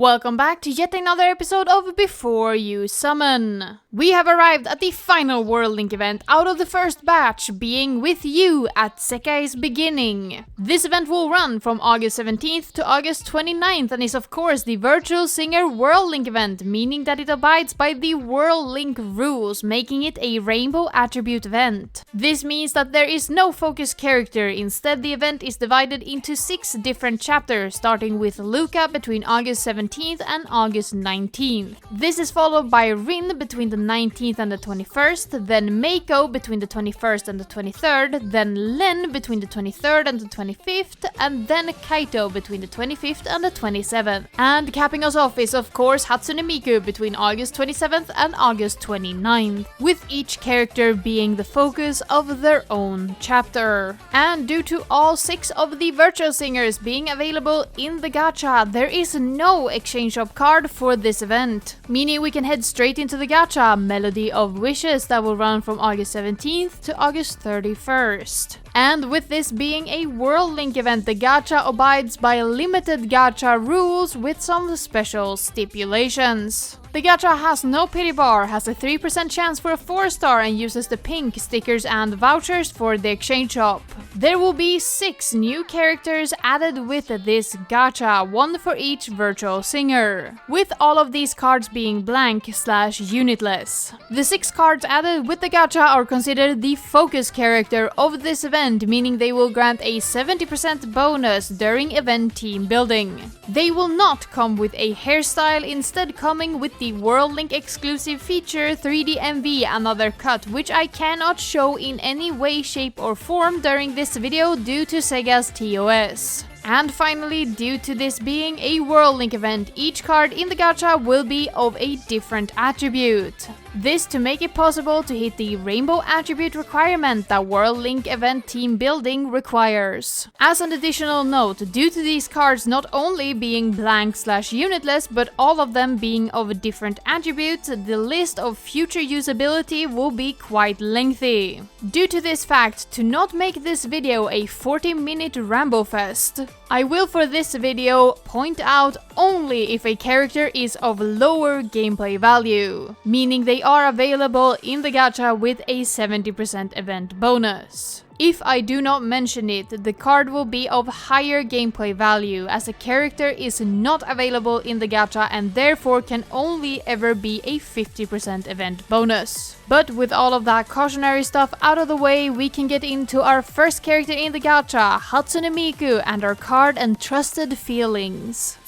Welcome back to yet another episode of Before You Summon. We have arrived at the final World Link event out of the first batch, being with you at Sekai's beginning. This event will run from August 17th to August 29th and is of course the Virtual Singer World Link event, meaning that it abides by the World Link rules, making it a rainbow attribute event. This means that there is no focus character, instead the event is divided into 6 different chapters, starting with LUKA between August 17th and August 19th. This is followed by Rin between the 19th and the 21st, then MEIKO between the 21st and the 23rd, then Len between the 23rd and the 25th, and then KAITO between the 25th and the 27th. And capping us off is of course Hatsune Miku between August 27th and August 29th, with each character being the focus of their own chapter. And due to all 6 of the virtual singers being available in the gacha, there is no exchange shop card for this event, meaning we can head straight into the gacha Melody of Wishes that will run from August 17th to August 31st. And with this being a World Link event, the gacha abides by limited gacha rules with some special stipulations. The gacha has no pity bar, has a 3% chance for a 4-star and uses the pink stickers and vouchers for the exchange shop. There will be 6 new characters added with this gacha, 1 for each virtual singer, with all of these cards being blank/unitless. The 6 cards added with the gacha are considered the focus character of this event, meaning they will grant a 70% bonus during event team building. They will not come with a hairstyle, instead coming with the World Link exclusive feature 3D MV Another Cut, which I cannot show in any way, shape or form during this video due to Sega's TOS. And finally, due to this being a World Link event, each card in the gacha will be of a different attribute. This to make it possible to hit the rainbow attribute requirement that World Link event team building requires. As an additional note, due to these cards not only being blank/unitless, but all of them being of different attributes, the list of future usability will be quite lengthy. Due to this fact, to not make this video a 40-minute Rambo fest, I will for this video point out only if a character is of lower gameplay value, meaning they are available in the gacha with a 70% event bonus. If I do not mention it, the card will be of higher gameplay value, as a character is not available in the gacha and therefore can only ever be a 50% event bonus. But with all of that cautionary stuff out of the way, we can get into our first character in the gacha, Hatsune Miku, and our card Entrusted Feelings.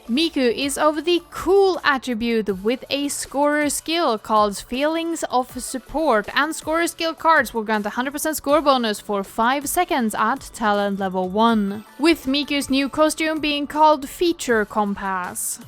Miku is of the cool attribute with a scorer skill called Feelings of Support, and scorer skill cards will grant 100% score bonus for 5 seconds at talent level 1, with Miku's new costume being called Feature Compass.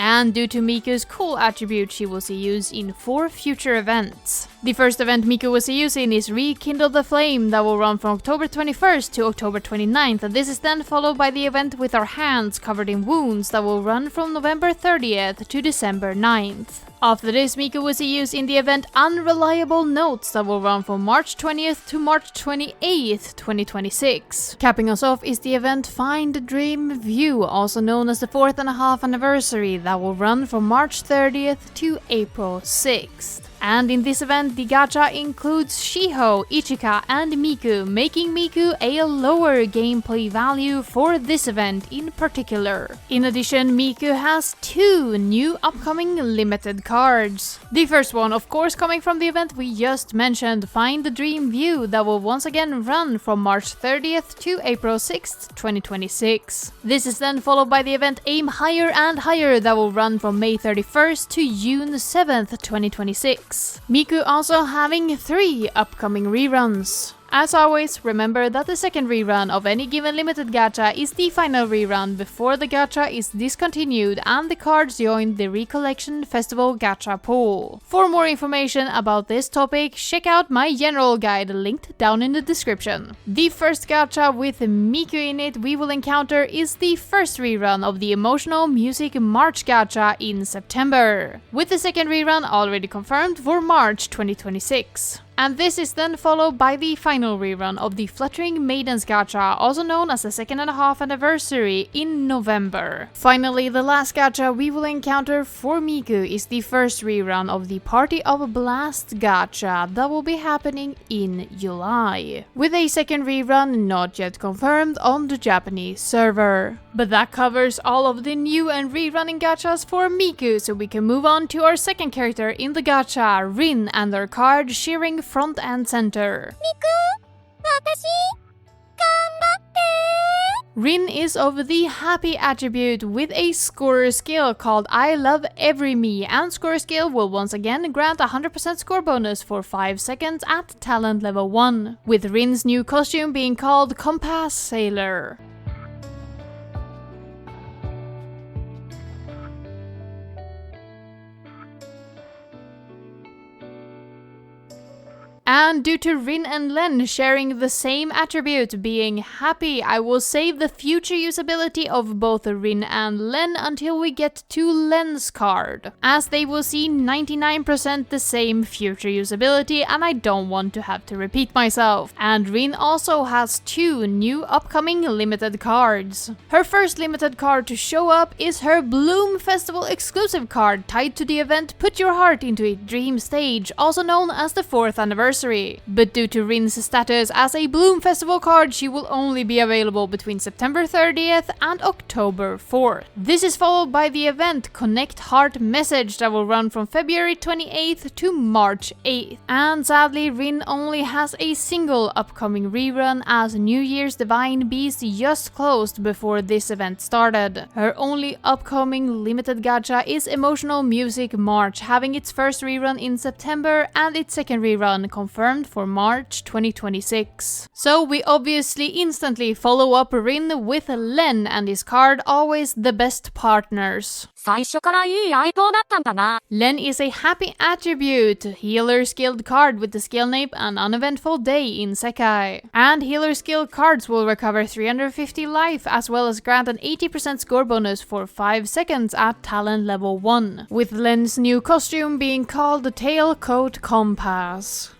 And due to Miku's cool attribute, she will see use in 4 future events. The first event Miku will see use in is Rekindle the Flame, that will run from October 21st to October 29th, and this is then followed by the event with our hands covered in wounds that will run from November 30th to December 9th. After this, Miku will see use in the event Unreliable Notes that will run from March 20th to March 28th, 2026. Capping us off is the event Find Dream View, also known as the 4.5 anniversary, that will run from March 30th to April 6th. And in this event, the gacha includes Shiho, Ichika, and Miku, making Miku a lower gameplay value for this event in particular. In addition, Miku has 2 new upcoming limited cards. The first one, of course, coming from the event we just mentioned, Find the Dream View, that will once again run from March 30th to April 6th, 2026. This is then followed by the event Aim Higher and Higher, that will run from May 31st to June 7th, 2026. Miku also having 3 upcoming reruns. As always, remember that the second rerun of any given limited gacha is the final rerun before the gacha is discontinued and the cards join the Recollection Festival gacha pool. For more information about this topic, check out my general guide linked down in the description. The first gacha with MEIKO in it we will encounter is the first rerun of the Emotional Music March gacha in September, with the second rerun already confirmed for March 2026. And this is then followed by the final rerun of the Fluttering Maidens gacha, also known as the 2.5 anniversary, in November. Finally, the last gacha we will encounter for MEIKO is the first rerun of the Party of Blast gacha that will be happening in July, with a second rerun not yet confirmed on the Japanese server. But that covers all of the new and rerunning gachas for MEIKO, so we can move on to our second character in the gacha, Rin, and their card cheering front and center. Rin is of the happy attribute with a scorer skill called I Love Every Me, and scorer skill will once again grant 100% score bonus for 5 seconds at talent level 1, with Rin's new costume being called Compass Sailor. And due to Rin and Len sharing the same attribute, being happy, I will save the future usability of both Rin and Len until we get to Len's card, as they will see 99% the same future usability and I don't want to have to repeat myself. And Rin also has 2 new upcoming limited cards. Her first limited card to show up is her Bloom Festival exclusive card tied to the event Put Your Heart into a Dream stage, also known as the 4th anniversary. But due to Rin's status as a Bloom Festival card, she will only be available between September 30th and October 4th. This is followed by the event Connect Heart Message that will run from February 28th to March 8th. And sadly, Rin only has a single upcoming rerun, as New Year's Divine Beast just closed before this event started. Her only upcoming limited gacha is Emotional Music March, having its first rerun in September and its second rerun confirmed for March 2026. So we obviously instantly follow up Rin with Len and his card Always the Best Partners. Len is a happy attribute, healer skilled card with the skill name An Uneventful Day in Sekai. And healer skill cards will recover 350 life as well as grant an 80% score bonus for 5 seconds at talent level 1, with Len's new costume being called the Tailcoat Compass.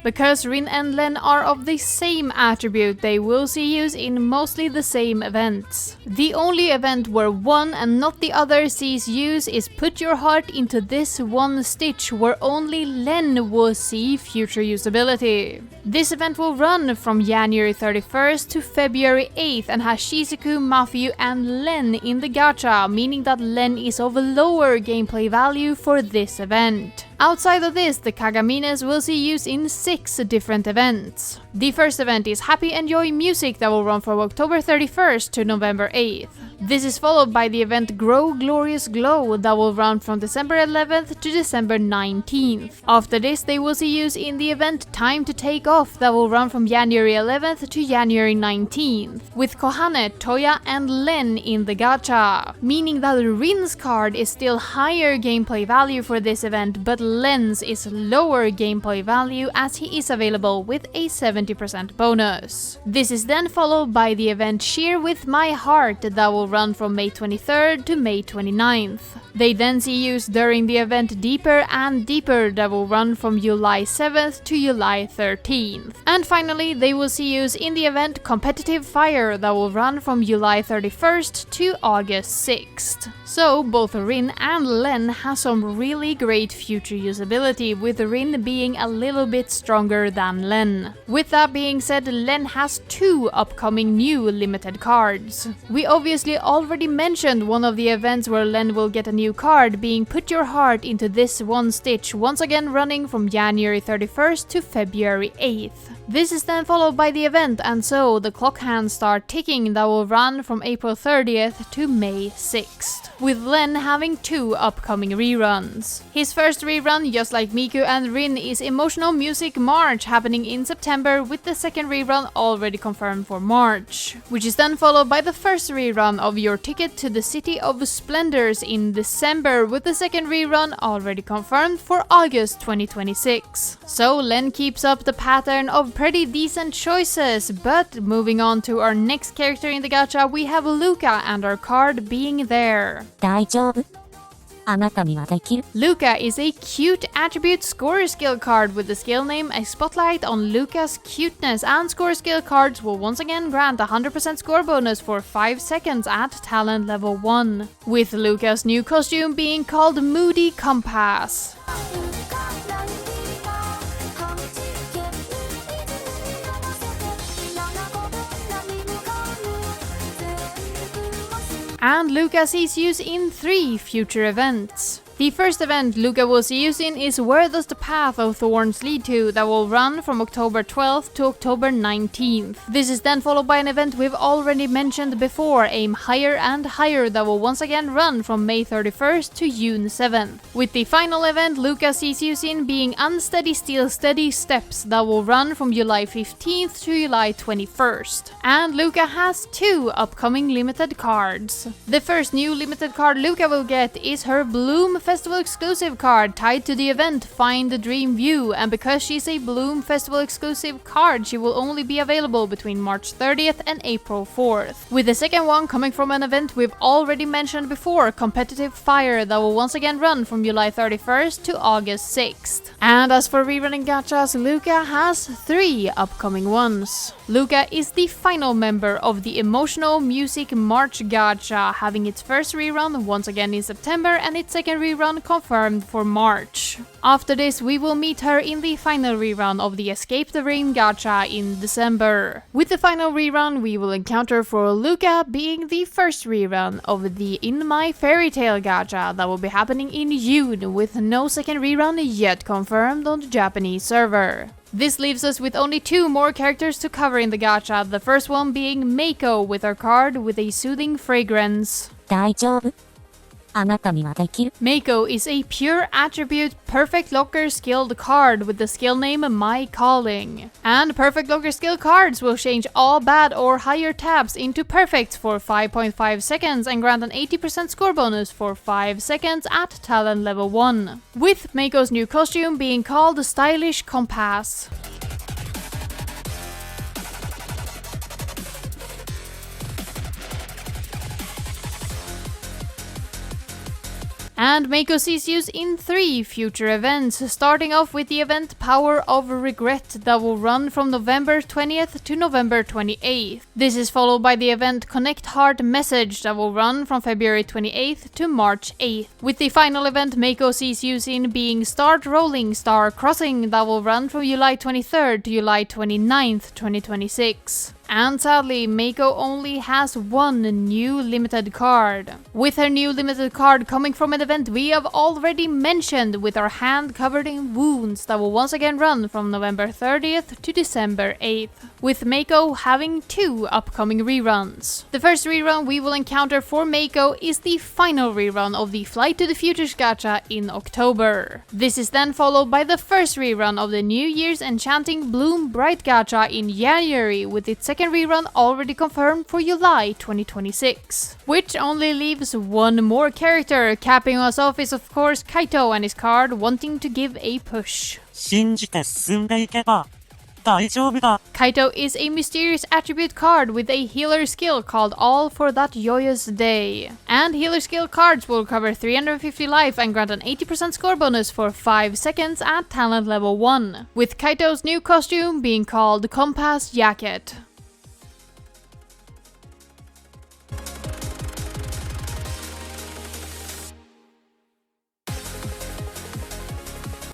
Because Rin and Len are of the same attribute, they will see use in mostly the same events. The only event where one and not the other sees use is Put Your Heart into This One Stitch, where only Len will see future usability. This event will run from January 31st to February 8th and has Shizuku, Matthew and Len in the gacha, meaning that Len is of lower gameplay value for this event. Outside of this, the Kagamines will see use in 6 different events. The first event is Happy Enjoy Music that will run from October 31st to November 8th. This is followed by the event Grow Glorious Glow that will run from December 11th to December 19th. After this, they will see use in the event Time to Take Off that will run from January 11th to January 19th, with Kohane, Toya and Len in the gacha, meaning that Rin's card is still higher gameplay value for this event, but Len's is lower gameplay value as he is available with a 70% bonus. This is then followed by the event Cheer With My Heart that will run from May 23rd to May 29th. They then see use during the event Deeper and Deeper that will run from July 7th to July 13th. And finally, they will see use in the event Competitive Fire that will run from July 31st to August 6th. So both Rin and Len have some really great future usability, with Rin being a little bit stronger than Len. With that being said, Len has 2 upcoming new limited cards. We obviously already mentioned one of the events where Len will get a new card, being Put Your Heart Into This One Stitch, once again running from January 31st to February 8th. This is then followed by the event, and so the clock hands start ticking that will run from April 30th to May 6th, with Len having 2 upcoming reruns. His first rerun, just like Miku and Rin, is Emotional Music March, happening in September, with the second rerun already confirmed for March, which is then followed by the first rerun of Your Ticket to the City of Splendors in December, with the second rerun already confirmed for August 2026. So Len keeps up the pattern of pretty decent choices, but moving on to our next character in the gacha, we have LUKA and our card being there. 大丈夫 あなたにはできる LUKA is a cute attribute score skill card with the skill name A Spotlight on LUKA's Cuteness, and score skill cards will once again grant a 100% score bonus for 5 seconds at talent level 1, with LUKA's new costume being called Moody Compass. And LUKA sees use in 3 future events. The first event LUKA will see use in is Where Does the Path of Thorns Lead To, that will run from October 12th to October 19th. This is then followed by an event we've already mentioned before, Aim Higher and Higher, that will once again run from May 31st to June 7th. With the final event LUKA sees use in being Unsteady Still Steady Steps, that will run from July 15th to July 21st. And LUKA has 2 upcoming limited cards. The first new limited card LUKA will get is her Bloom Festival exclusive card tied to the event Find the Dream View, and because she's a Bloom Festival exclusive card, she will only be available between March 30th and April 4th. With the second one coming from an event we've already mentioned before, Competitive Fire, that will once again run from July 31st to August 6th. And as for rerunning gachas, LUKA has 3 upcoming ones. LUKA is the final member of the Emotional Music March gacha, having its first rerun once again in September and its second rerun confirmed for March. After this, we will meet her in the final rerun of the Escape the Rain gacha in December. With the final rerun, we will encounter for LUKA being the first rerun of the In My Fairy Tale gacha that will be happening in June, with no second rerun yet confirmed on the Japanese server. This leaves us with only 2 more characters to cover in the gacha, the first one being MEIKO with her card with a Soothing Fragrance. 大丈夫 あなたにはできる MEIKO is a pure attribute Perfect Locker skilled card with the skill name My Calling. And Perfect Locker skill cards will change all bad or higher tabs into perfects for 5.5 seconds and grant an 80% score bonus for 5 seconds at talent level 1. With MEIKO's new costume being called Stylish Compass. And MEIKO sees use in 3 future events, starting off with the event Power of Regret that will run from November 20th to November 28th. This is followed by the event Connect Heart Message that will run from February 28th to March 8th. With the final event MEIKO sees use in being Start Rolling Star Crossing that will run from July 23rd to July 29th, 2026. And sadly, MEIKO only has 1 new limited card. With her new limited card coming from an event we have already mentioned, with our hand covered in wounds, that will once again run from November 30th to December 8th. With MEIKO having 2 upcoming reruns. The first rerun we will encounter for MEIKO is the final rerun of the Flight to the Futures gacha in October. This is then followed by the first rerun of the New Year's Enchanting Bloom Bright gacha in January, with its second rerun already confirmed for July 2026. Which only leaves 1 more character. Capping us off is of course KAITO and his card Wanting to Give a Push. 信じて進んでいけば大丈夫だ KAITO is a mysterious attribute card with a healer skill called All for That Joyous Day. And healer skill cards will cover 350 life and grant an 80% score bonus for 5 seconds at talent level 1. With KAITO's new costume being called Compass Jacket.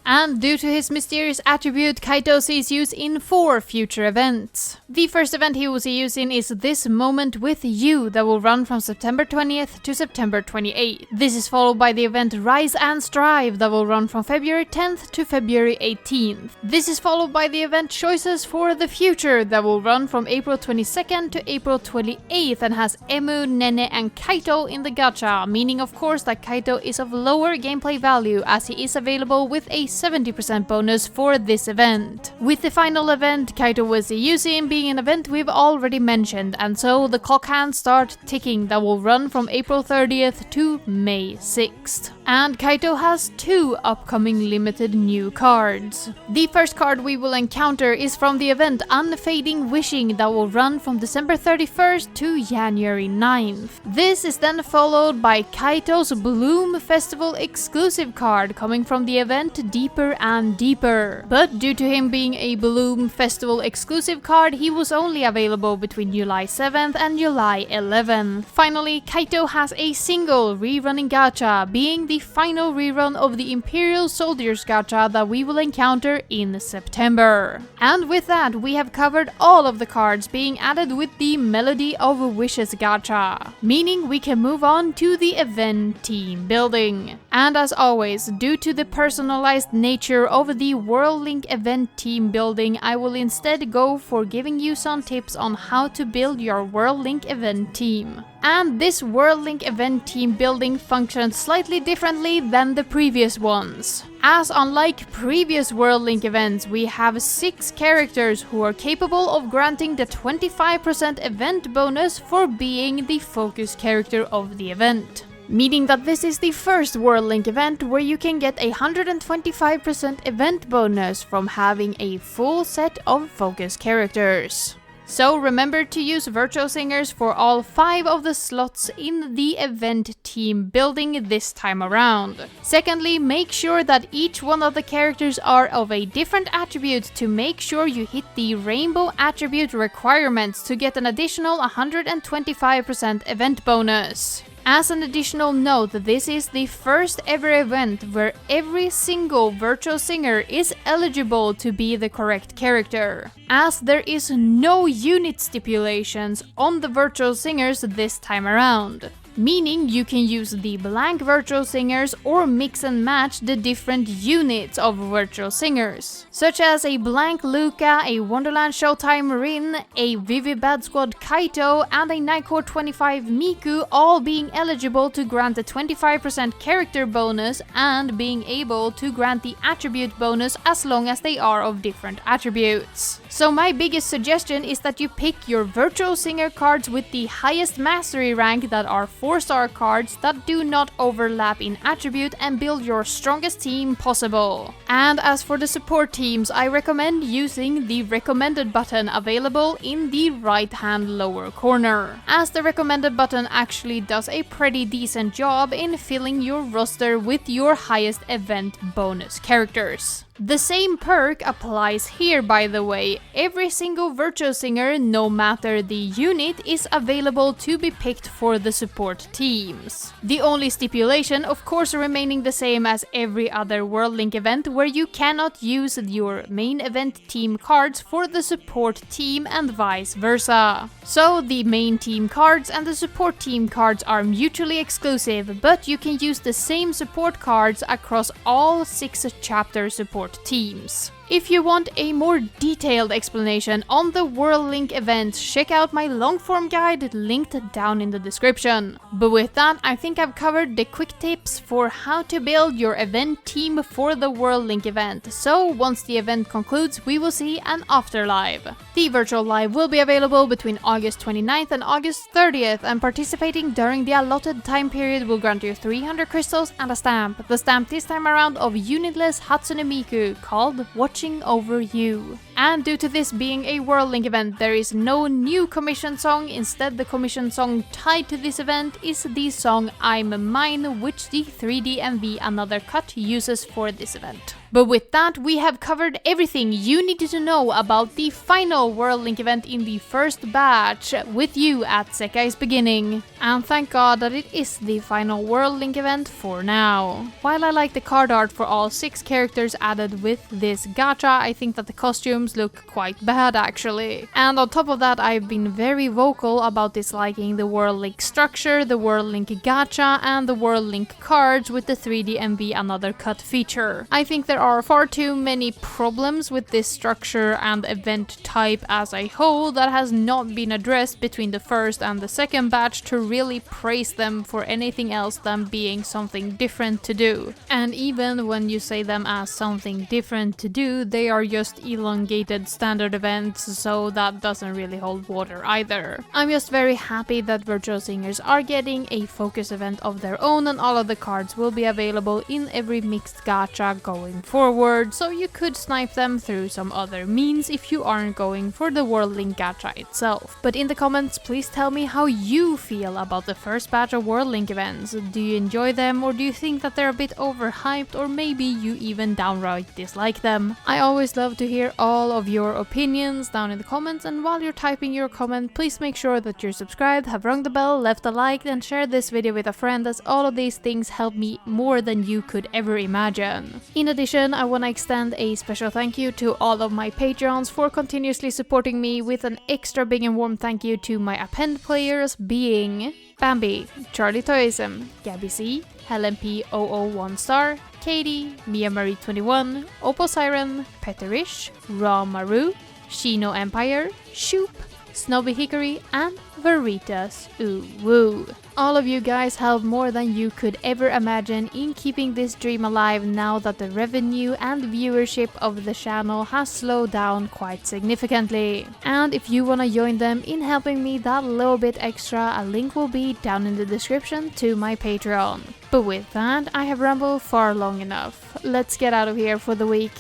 And due to his mysterious attribute, KAITO sees use in 4 future events. The first event he will see use in is This Moment With You that will run from September 20th to September 28th. This is followed by the event Rise and Strive that will run from February 10th to February 18th. This is followed by the event Choices for the Future that will run from April 22nd to April 28th and has Emu, Nene and KAITO in the gacha, meaning of course that KAITO is of lower gameplay value as he is available with a 70% bonus for this event. With the final event, KAITO will see use in being an event we've already mentioned, and so the clock hands start ticking that will run from April 30th to May 6th. And KAITO has 2 upcoming limited new cards. The first card we will encounter is from the event Unfading Wishing that will run from December 31st to January 9th. This is then followed by KAITO's Bloom Festival exclusive card coming from the event Deeper and Deeper. But due to him being a Bloom Festival exclusive card, he was only available between July 7th and July 11th. Finally, KAITO has a single rerunning gacha, being the final rerun of the Imperial Soldiers gacha that we will encounter in September. And with that, we have covered all of the cards being added with the Melody of Wishes gacha, meaning we can move on to the event team building. And as always, due to the personalized nature of the World Link event team building, I will instead go for giving you some tips on how to build your World Link event team. And this World Link event team building functions slightly differently than the previous ones. As unlike previous World Link events, we have 6 characters who are capable of granting the 25% event bonus for being the focus character of the event. Meaning that this is the first World Link event where you can get a 125% event bonus from having a full set of focus characters. So remember to use virtual singers for all 5 of the slots in the event team building this time around. Secondly, make sure that each one of the characters are of a different attribute to make sure you hit the rainbow attribute requirements to get an additional 125% event bonus. As an additional note, this is the first ever event where every single virtual singer is eligible to be the correct character, as there is no unit stipulations on the virtual singers this time around. Meaning you can use the blank virtual singers or mix and match the different units of virtual singers, such as a blank LUKA, a Wonderland Showtime Rin, a Vivi Bad Squad KAITO, and a Nightcore 25 Miku, all being eligible to grant a 25% character bonus and being able to grant the attribute bonus as long as they are of different attributes. So my biggest suggestion is that you pick your virtual singer cards with the highest mastery rank that are 4-star cards that do not overlap in attribute and build your strongest team possible. And as for the support teams, I recommend using the recommended button available in the right hand lower corner, as the recommended button actually does a pretty decent job in filling your roster with your highest event bonus characters. The same perk applies here, by the way. Every single virtual singer, no matter the unit, is available to be picked for the support teams. The only stipulation, of course, remaining the same as every other World Link event, where you cannot use your main event team cards for the support team and vice versa. So the main team cards and the support team cards are mutually exclusive, but you can use the same support cards across all 6 chapter support teams. If you want a more detailed explanation on the World Link events, check out my long form guide linked down in the description. But with that, I think I've covered the quick tips for how to build your event team for the World Link event. So once the event concludes, we will see an afterlive. The virtual live will be available between August 29th and August 30th, and participating during the allotted time period will grant you 300 crystals and a stamp. The stamp this time around of unitless Hatsune Miku called Watching Over You. And due to this being a World Link event, there is no new commission song. Instead, the commission song tied to this event is the song I'm Mine, which the 3D MV Another Cut uses for this event. But with that, we have covered everything you needed to know about the final World Link event in the first batch with you at Sekai's beginning. And thank God that it is the final World Link event for now. While I like the card art for all 6 characters added with this gacha, I think that the costumes look quite bad actually. And on top of that, I've been very vocal about disliking the World Link structure, the World Link gacha, and the World Link cards with the 3D MV Another Cut feature. I think there are far too many problems with this structure and event type as a whole that has not been addressed between the first and the second batch to really praise them for anything else than being something different to do. And even when you say them as something different to do, they are just elongated standard events, so that doesn't really hold water either. I'm just very happy that Virtual Singers are getting a focus event of their own, and all of the cards will be available in every mixed gacha going forward, so you could snipe them through some other means if you aren't going for the World Link gacha itself. But in the comments, please tell me how you feel about the first batch of World Link events. Do you enjoy them, or do you think that they're a bit overhyped, or maybe you even downright dislike them? I always love to hear all of your opinions down in the comments, and while you're typing your comment, please make sure that you're subscribed, have rung the bell, left a like, and share this video with a friend, as all of these things help me more than you could ever imagine. In addition, I want to extend a special thank you to all of my Patreons for continuously supporting me, with an extra big and warm thank you to my append players being Bambi, Charlie Toism, Gabby C, Helen P001 Star, Katie, Mia Marie 21, Opal Siren, Peterish, Raw Maru, Shino Empire, Shoop, Snobby Hickory, and Veritas Ooh Woo. All of you guys help more than you could ever imagine in keeping this dream alive now that the revenue and viewership of the channel has slowed down quite significantly. And if you wanna join them in helping me that little bit extra, a link will be down in the description to my Patreon. But with that, I have rambled far long enough. Let's get out of here for the week.